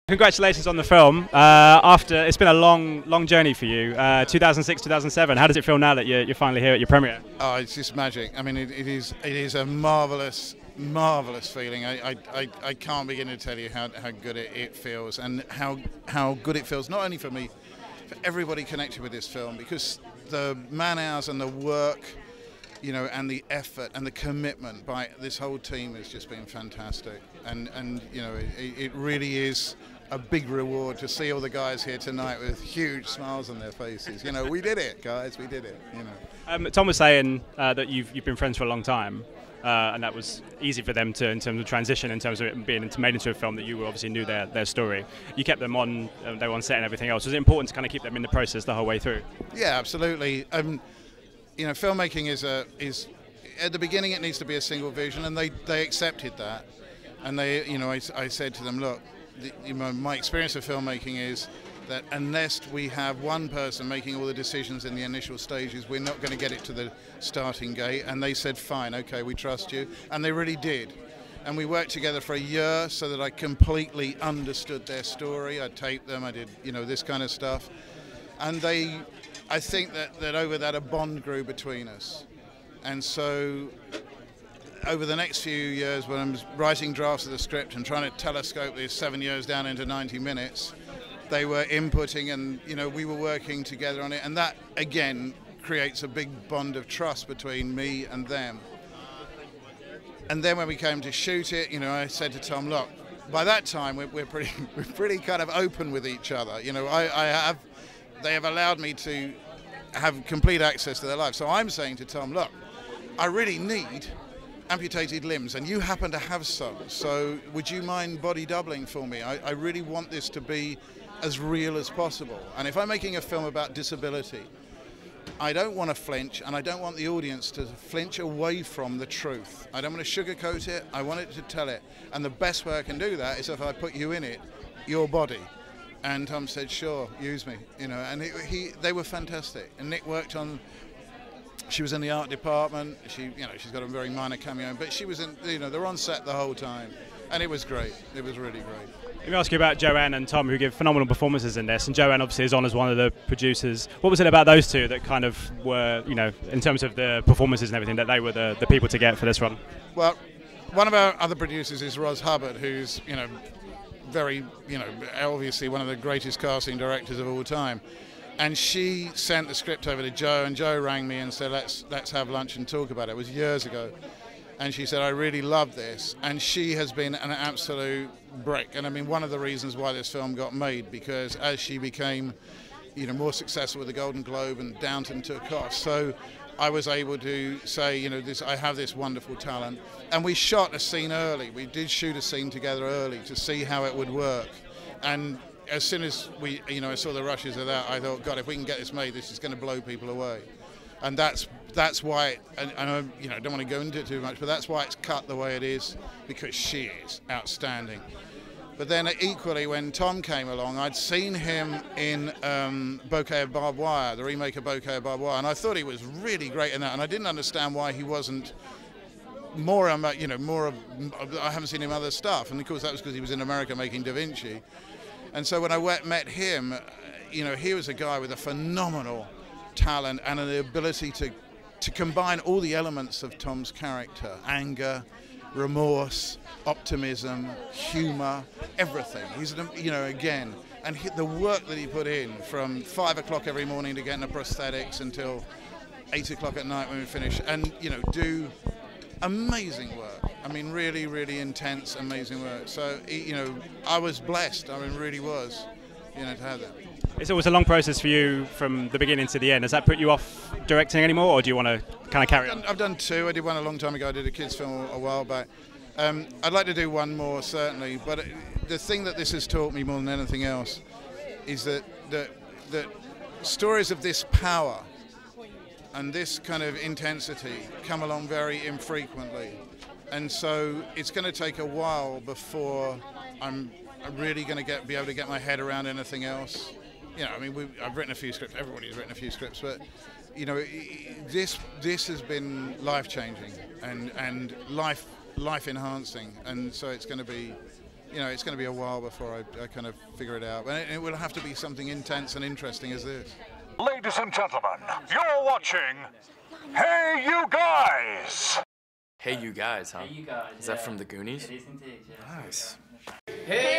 Congratulations on the film. After it's been a long journey for you. 2006, 2007. How does it feel now that you're finally here at your premiere? Oh, it's just magic. I mean, it is a marvelous feeling. I can't begin to tell you how good it feels, and how good it feels not only for me, for everybody connected with this film, because the man hours and the work, you know, and the effort and the commitment by this whole team has just been fantastic. And you know, it really is a big reward to see all the guys here tonight with huge smiles on their faces. You know, we did it, guys. We did it. You know. Tom was saying that you've been friends for a long time, and that was easy for them to, in terms of transition, in terms of it being made into a film, that you obviously knew their story. You kept them on, they were on set and everything else. Was it important to kind of keep them in the process the whole way through? Yeah, absolutely. You know, filmmaking is at the beginning it needs to be a single vision, and they accepted that. And they, you know, I said to them, look, my experience of filmmaking is that unless we have one person making all the decisions in the initial stages, we're not going to get it to the starting gate. And they said, fine, okay, we trust you. And they really did. And we worked together for a year so that I completely understood their story. I taped them, I did, you know, this kind of stuff. And I think that over that a bond grew between us. And so over the next few years, when I was writing drafts of the script and trying to telescope this 7 years down into 90 minutes, they were inputting, and you know, we were working together on it, and that again creates a big bond of trust between me and them. And then when we came to shoot it, you know, I said to Tom, look, by that time we're pretty kind of open with each other. You know, they have allowed me to have complete access to their life. So I'm saying to Tom, look, I really need amputated limbs, and you happen to have some, so would you mind body doubling for me? I really want this to be as real as possible. And if I'm making a film about disability, I don't want to flinch, and I don't want the audience to flinch away from the truth. I don't want to sugarcoat it, I want it to tell it. And the best way I can do that is if I put you in it, your body. And Tom said, sure, use me, you know, and they were fantastic. And Nick worked on, she was in the art department. She's got a very minor cameo, but she was in, you know, they're on set the whole time, and it was great. It was really great. Let me ask you about Joanne and Tom, who give phenomenal performances in this, and Joanne obviously is on as one of the producers. What was it about those two that kind of were, you know, in terms of the performances and everything, that they were the people to get for this run? Well, one of our other producers is Ros Hubbard, who's, you know, very, you know, obviously one of the greatest casting directors of all time. And she sent the script over to Joe, and Joe rang me and said, let's have lunch and talk about it. It was years ago. And she said, I really love this. And she has been an absolute brick. And I mean, one of the reasons why this film got made, because as she became, you know, more successful with the Golden Globe, and Downton took off, so I was able to say, you know, I have this wonderful talent. And we shot a scene early. We did shoot a scene together early to see how it would work. And as soon as I saw the rushes of that, I thought, God, if we can get this made, this is going to blow people away. And that's why, and I, you know, don't want to go into it too much, but that's why it's cut the way it is, because she is outstanding. But then equally, when Tom came along, I'd seen him in Bouquet of Barbed Wire, the remake of Bouquet of Barbed Wire, and I thought he was really great in that, and I didn't understand why he wasn't more, you know, I haven't seen him other stuff, and of course that was because he was in America making Da Vinci. And so when I met him, you know, he was a guy with a phenomenal talent and an ability to combine all the elements of Tom's character: anger, remorse, optimism, humor, everything. He's, you know, again, and the work that he put in from 5 o'clock every morning to get in the prosthetics until 8 o'clock at night when we finish, and, you know, do amazing work. I mean, really, really intense, amazing work. So, you know, I was blessed. I mean, really was, you know, to have that. It's always a long process for you from the beginning to the end. Does that put you off directing anymore, or do you want to kind of carry on? I've done two. I did one a long time ago. I did a kids film a while back. I'd like to do one more, certainly. But the thing that this has taught me more than anything else is that stories of this power and this kind of intensity come along very infrequently, and so it's going to take a while before I'm really going to be able to get my head around anything else. You know, I mean, I've written a few scripts. Everybody's written a few scripts, but you know, this has been life-changing and life enhancing, and so it's going to be you know, it's going to be a while before I kind of figure it out. But it will have to be something intense and interesting as this. Ladies and gentlemen, you're watching Hey You Guys! Hey You Guys, huh? Hey, you guys. Is that from the Goonies? It is indeed, yeah. Nice. Hey,